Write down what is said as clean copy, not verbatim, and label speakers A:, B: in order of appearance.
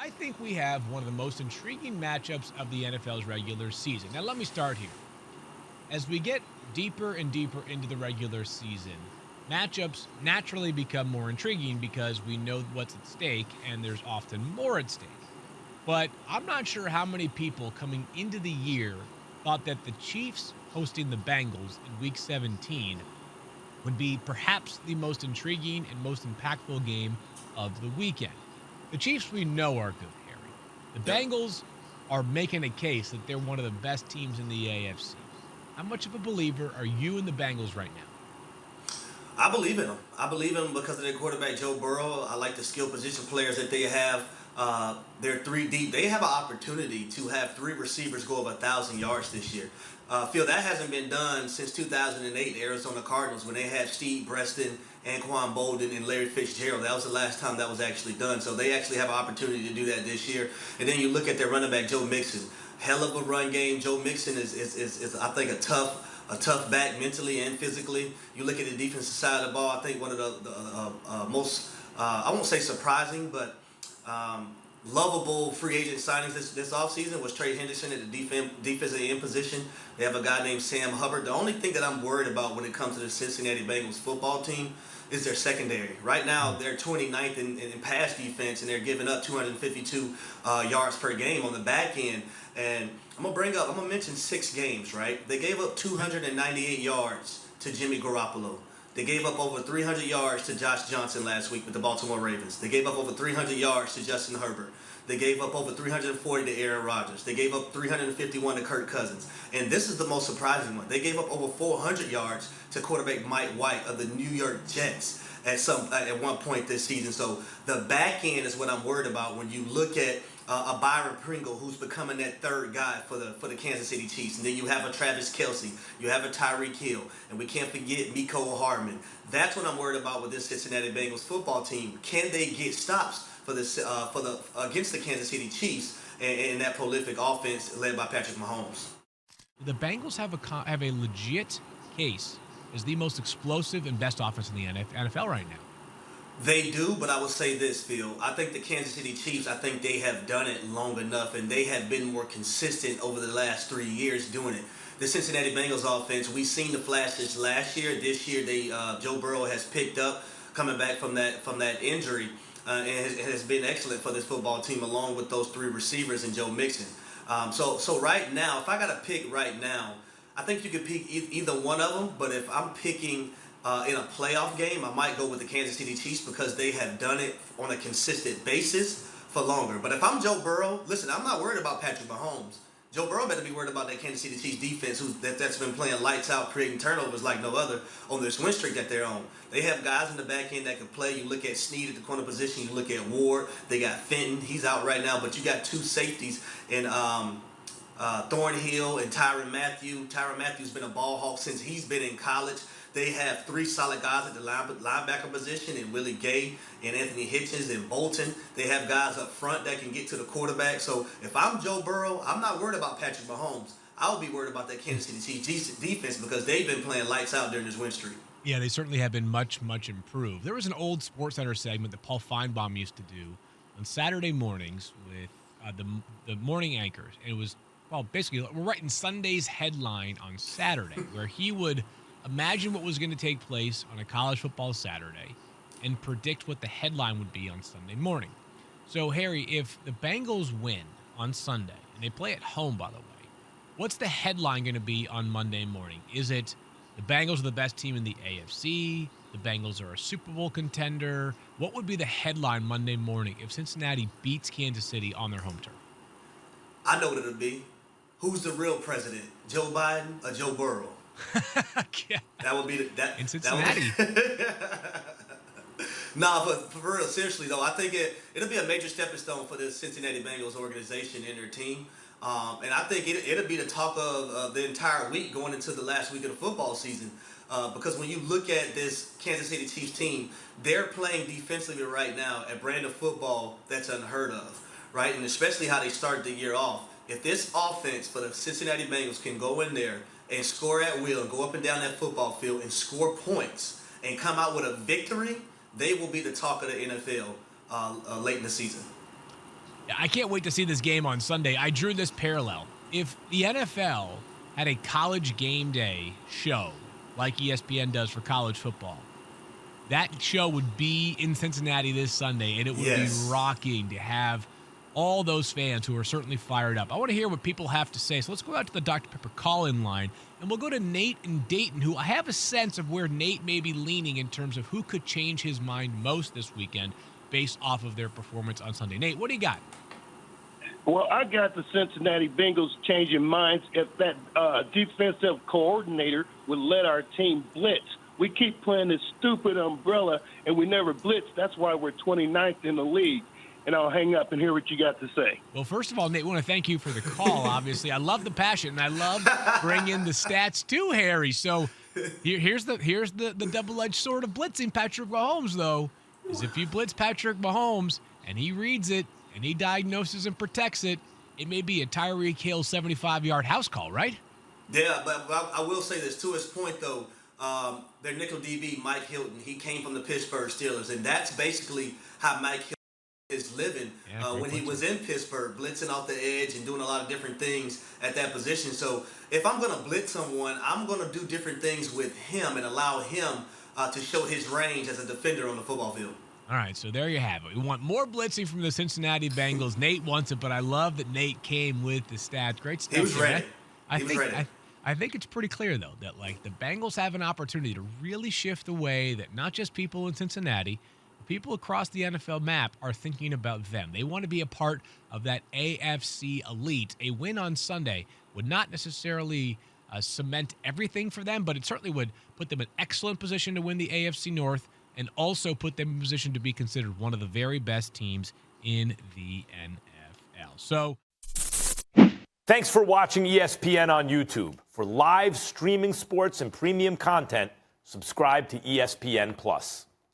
A: I think we have one of the most intriguing matchups of the NFL's regular season. Now, let me start here. As we get deeper and deeper into the regular season, matchups naturally become more intriguing because we know what's at stake and there's often more at stake. But I'm not sure how many people coming into the year thought that the Chiefs hosting the Bengals in week 17 would be perhaps the most intriguing and most impactful game of the weekend. The Chiefs we know are good, Harry. The
B: Yep.
A: Bengals are making a case that they're one of the best teams in the AFC. How much of a believer are you in the Bengals right now?
B: I believe in them. I believe in them because of their quarterback, Joe Burrow. I like the skill position players that they have. They're three deep. They have an opportunity to have three receivers go over 1,000 yards this year. Phil, that hasn't been done since 2008, the Arizona Cardinals, when they had Steve Preston, Anquan Bolden, and Larry Fitzgerald. That was the last time that was actually done. So they actually have an opportunity to do that this year. And then you look at their running back, Joe Mixon. Hell of a run game. Joe Mixon is I think, a tough back mentally and physically. You look at the defensive side of the ball. I think one of the most I won't say surprising, but lovable free agent signings this offseason was Trey Henderson at the defensive end position. They have a guy named Sam Hubbard. The only thing that I'm worried about when it comes to the Cincinnati Bengals football team is their secondary. Right now, they're 29th in pass defense, and they're giving up 252 yards per game on the back end. And I'm gonna mention 6 games, right? They gave up 298 yards to Jimmy Garoppolo. They gave up over 300 yards to Josh Johnson last week with the Baltimore Ravens. They gave up over 300 yards to Justin Herbert. They gave up over 340 to Aaron Rodgers. They gave up 351 to Kirk Cousins. And this is the most surprising one. They gave up over 400 yards to quarterback Mike White of the New York Jets at one point this season. So the back end is what I'm worried about when you look at a Byron Pringle who's becoming that third guy for the Kansas City Chiefs. And then you have a Travis Kelce, you have a Tyreek Hill, and we can't forget Miko Hardman. That's what I'm worried about with this Cincinnati Bengals football team. Can they get stops against the Kansas City Chiefs and that prolific offense led by Patrick Mahomes?
A: The Bengals have a legit case as the most explosive and best offense in the NFL right now.
B: They do, but I would say this, Phil. I think the Kansas City Chiefs, I think they have done it long enough, and they have been more consistent over the last 3 years doing it. The Cincinnati Bengals offense, we've seen the flashes last year. This year, Joe Burrow has picked up coming back from that injury, and has been excellent for this football team, along with those three receivers and Joe Mixon. So right now, if I got to pick right now, I think you could pick either one of them. But if I'm picking in a playoff game, I might go with the Kansas City Chiefs because they have done it on a consistent basis for longer. But if I'm Joe Burrow, listen, I'm not worried about Patrick Mahomes. Joe Burrow better be worried about that Kansas City Chiefs defense that's been playing lights out, creating turnovers like no other on this win streak that they're on. They have guys in the back end that can play. You look at Snead at the corner position. You look at Ward. They got Fenton. He's out right now. But you got two safeties in Thornhill and Tyrann Mathieu. Tyrann Mathieu's been a ball hawk since he's been in college. They have three solid guys at the linebacker position in Willie Gay and Anthony Hitchens and Bolton. They have guys up front that can get to the quarterback. So if I'm Joe Burrow, I'm not worried about Patrick Mahomes. I'll be worried about that Kansas City Chiefs defense because they've been playing lights out during this win streak.
A: Yeah, they certainly have been much, much improved. There was an old SportsCenter segment that Paul Feinbaum used to do on Saturday mornings with the morning anchors. And it was, well, basically, we're writing Sunday's headline on Saturday, where he would imagine what was going to take place on a college football Saturday and predict what the headline would be on Sunday morning. So, Harry, if the Bengals win on Sunday, and they play at home, by the way, what's the headline going to be on Monday morning? Is it the Bengals are the best team in the AFC? The Bengals are a Super Bowl contender? What would be the headline Monday morning if Cincinnati beats Kansas City on their home turf?
B: I know what it'll be. Who's the real president, Joe Biden or Joe Burrow?
A: Yeah.
B: That would be
A: in Cincinnati.
B: Nah, but for real, seriously though, I think it'll be a major stepping stone for the Cincinnati Bengals organization and their team. And I think it'll be the talk of the entire week going into the last week of the football season. Because when you look at this Kansas City Chiefs team, they're playing defensively right now a brand of football that's unheard of, right? And especially how they start the year off. If this offense for the Cincinnati Bengals can go in there and score at will and go up and down that football field and score points and come out with a victory, they will be the talk of the NFL late in the season.
A: I can't wait to see this game on Sunday. I drew this parallel. If the NFL had a college game day show like ESPN does for college football, that show would be in Cincinnati this Sunday, and it would be rocking to have all those fans who are certainly fired up. I want to hear what people have to say, so let's go out to the Dr. Pepper call-in line, and we'll go to Nate in Dayton, who I have a sense of where Nate may be leaning in terms of who could change his mind most this weekend based off of their performance on Sunday. Nate, what do you got?
C: Well, I got the Cincinnati Bengals changing minds if that defensive coordinator would let our team blitz. We keep playing this stupid umbrella, and we never blitz. That's why we're 29th in the league. And I'll hang up and hear what you got to say.
A: Well, first of all, Nate, I want to thank you for the call, obviously. I love the passion, and I love bringing the stats too, Harry. So here's the double-edged sword of blitzing Patrick Mahomes, though, is if you blitz Patrick Mahomes and he reads it and he diagnoses and protects it, it may be a Tyreek Hill 75-yard house call, right?
B: Yeah, but I will say this. To his point, though, their nickel DB, Mike Hilton, he came from the Pittsburgh Steelers, and that's basically how Mike Hilton is living when he was in Pittsburgh, blitzing off the edge and doing a lot of different things at that position. So if I'm going to blitz someone, I'm going to do different things with him and allow him to show his range as a defender on the football field.
A: All right, so there you have it. We want more blitzing from the Cincinnati Bengals. Nate wants it, but I love that Nate came with the stats. Great stuff.
B: He was ready.
A: I think it's pretty clear, though, that like the Bengals have an opportunity to really shift the way that not just people in Cincinnati, people across the NFL map are thinking about them. They want to be a part of that AFC elite. A win on Sunday would not necessarily cement everything for them, but it certainly would put them in excellent position to win the AFC North and also put them in position to be considered one of the very best teams in the NFL. So,
D: thanks for watching ESPN on YouTube. For live streaming sports and premium content, subscribe to ESPN Plus.